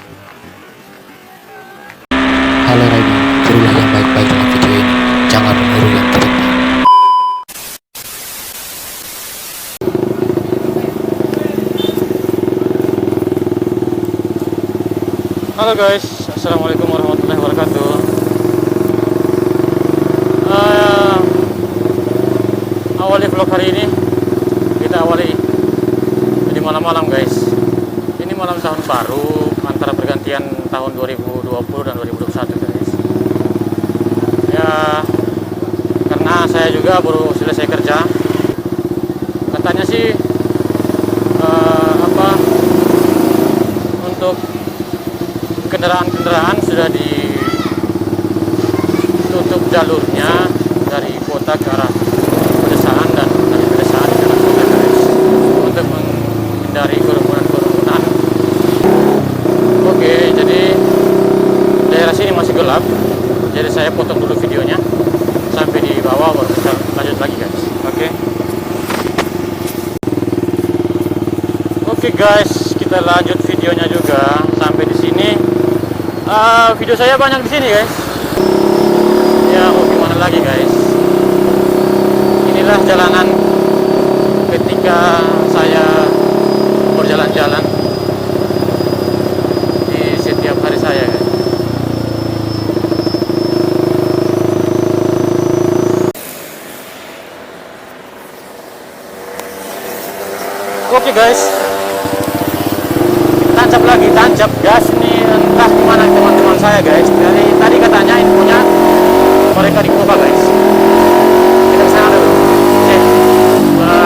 Halo Raini, berilah yang baik-baik dalam video ini. Jangan meniru yang tidak. Halo guys, assalamualaikum warahmatullahi wabarakatuh. Awali vlog hari ini kita awali di malam-malam guys. Ini malam tahun baru antara pergantian tahun 2020 dan 2021 guys. Ya, karena saya juga baru selesai kerja. Katanya sih untuk kendaraan-kendaraan sudah ditutup jalurnya dari kota ke arah pedesaan dan dari pedesaan ke arah kota guys, untuk menghindari kerumunan. Oke, jadi daerah sini masih gelap, jadi saya potong dulu videonya sampai di bawah baru kita lanjut lagi guys. Oke guys, kita lanjut videonya juga sampai di sini. Video saya banyak di sini guys. Ya mau gimana lagi guys. Inilah jalanan ketika saya berjalan-jalan di setiap hari saya guys. Oke guys, tancap gas nih, entah gimana teman-teman saya guys. Dari tadi katanya infonya mereka di Koba guys. Kita kesana dulu cek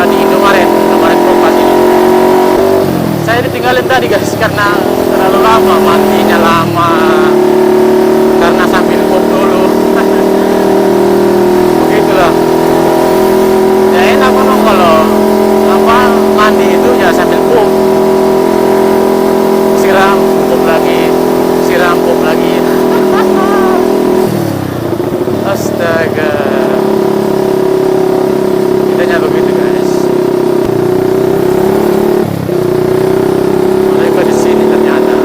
di Indomaret Koba ini. Saya ditinggalin tadi guys karena terlalu lama, mandinya lama, karena sambil pop dulu. Begitulah ya, enak memang kalau mandi itu ya sambil pop, siram pop lagi. Astaga, idenya begitu guys. Mereka di sini ternyata.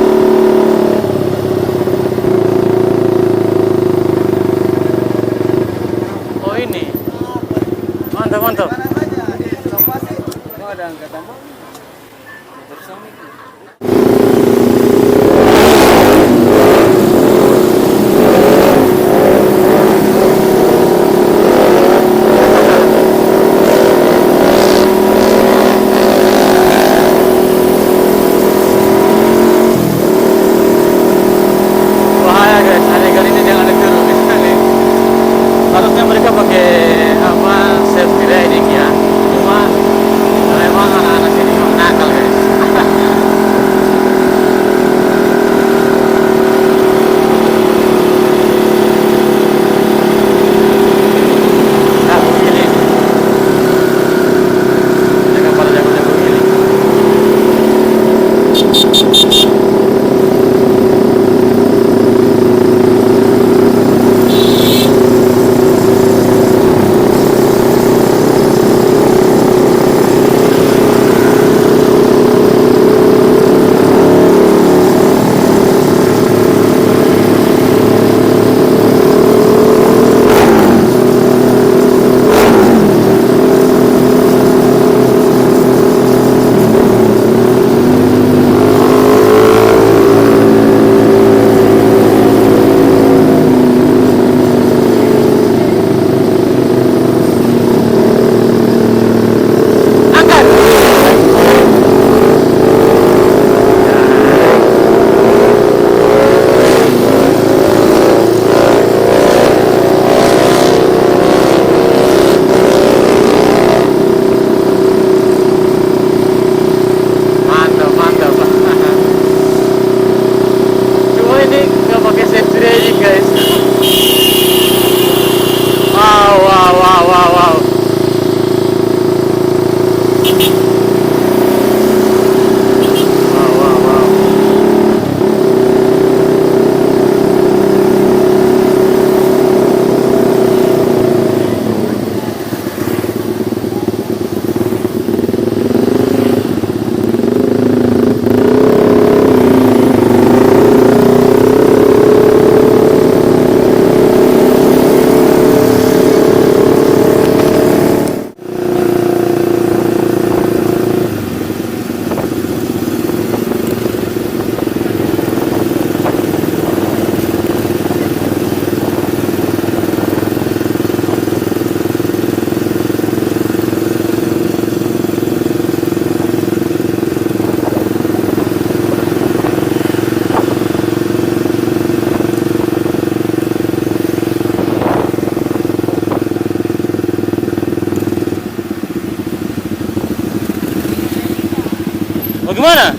Gimana?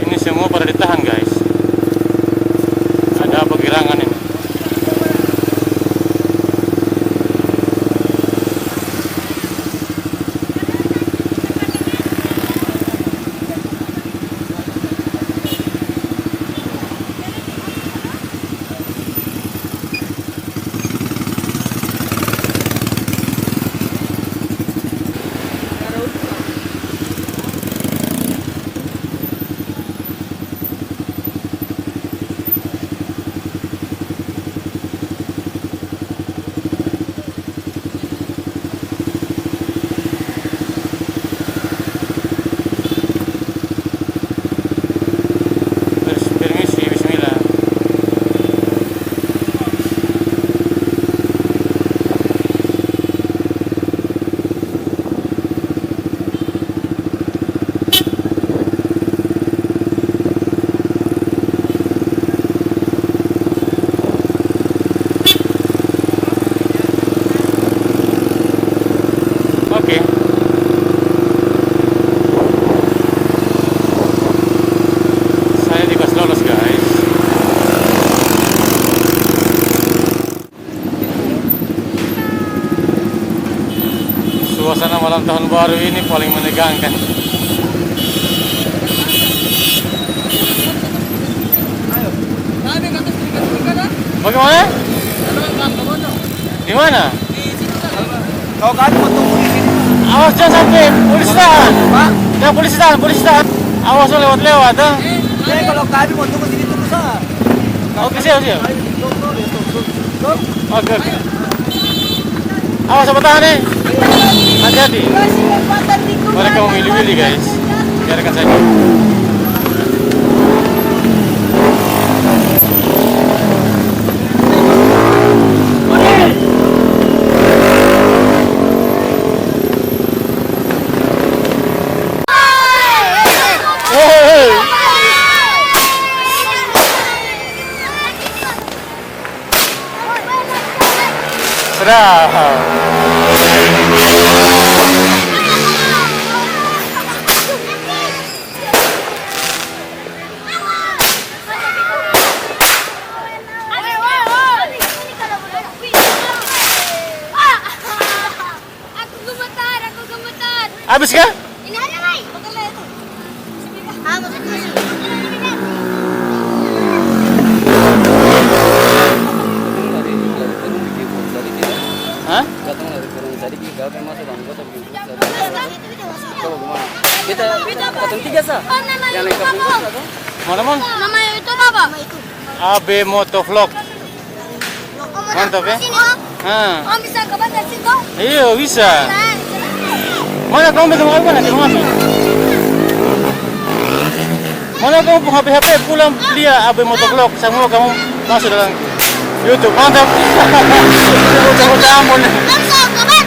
Ini semua pada ditahan guys. Ada pergerangan ini. Permisi, bismillah. Oke. Saya dikasih lolos guys. Suasana malam tahun baru ini paling menegangkan. Bagaimana? Di mana? Kalau kami mau tunggu di sini. Awas jangan sampai polisi tahan. Pak, Jangan polisi tahan. Awas lo lewat-lewat ah. jadi kalau kami mau tunggu sini tunggu sana. Oke, siap. Tuh. Oke. Awas apa tahan nih. Hati-hati. Mereka memilih-milih guys. Biarkan saja. Hey. Sedap. Aku gemetar. Habis kah? Ini ada lagi. Motornya itu. Ah, motornya itu. Hah? Kita potong 3 sah. Oh, namanya Yang itu lengkap itu apa? satu. Mana mon? Namanya itu apa? AB Motovlog. Mantap ya? Sini, Om. Hah. Om bisa ke bandar situ? Iya bisa. Nah, Mana kamu pegang HP nanti kamu ambil. Mana kamu HP pulang dia AB Motovlog. Semua kamu masuk dalam YouTube. Mantap. Bocah-bocah amun. Om tahu kapan?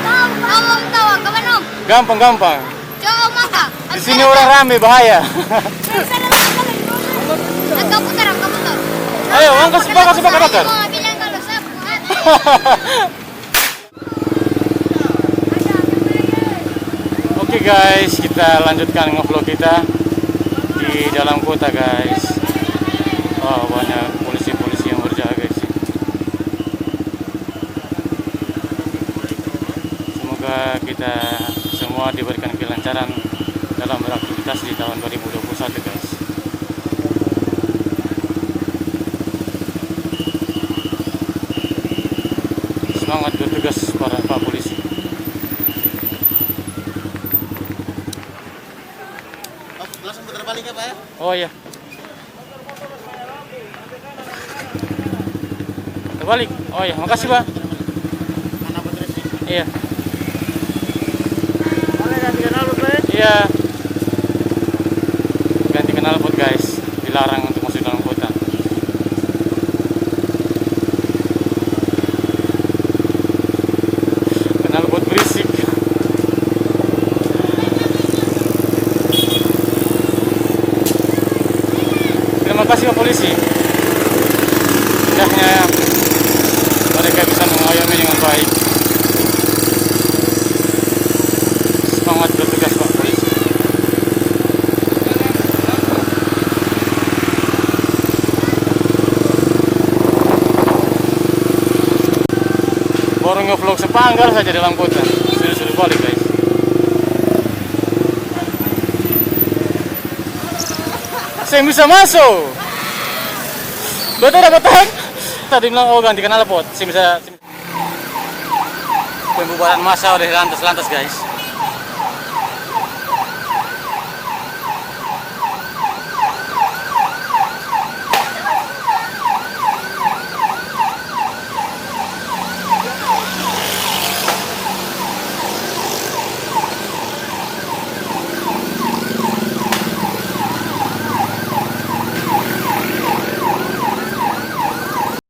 Tahu. Om tahu kapan Om? Gampang. Coba Om apa? Di sini orang rame bahaya. Angkat putar. Ayo, angkat bakar. Mau bilang kalau saya Oke guys, kita lanjutkan ngevlog kita di dalam kota guys. Oh, banyak polisi-polisi yang berjaga guys. Semoga kita semua diberikan kelancaran dalam beraktivitas di tahun 2021 guys. Semangat bertugas para Pak Polisi. Langsung putar balik ya Pak ya? Oh iya. Terbalik. Oh iya, makasih Pak. Mana Patrick? Iya. Boleh ganti kenal Pak ya? Iya. Ganti knalpot guys. Dilarang untuk masuk dalam kota. Knalpot berisik. Terima kasih Pak Polisi. Baru nge-vlog sepanggal saja dalam kota. Suruh balik guys. Saya bisa masuk. Betul dapat tahan. Tadi bilang oh ganti knalpot. Saya bisa pembubaran massa oleh lantas guys.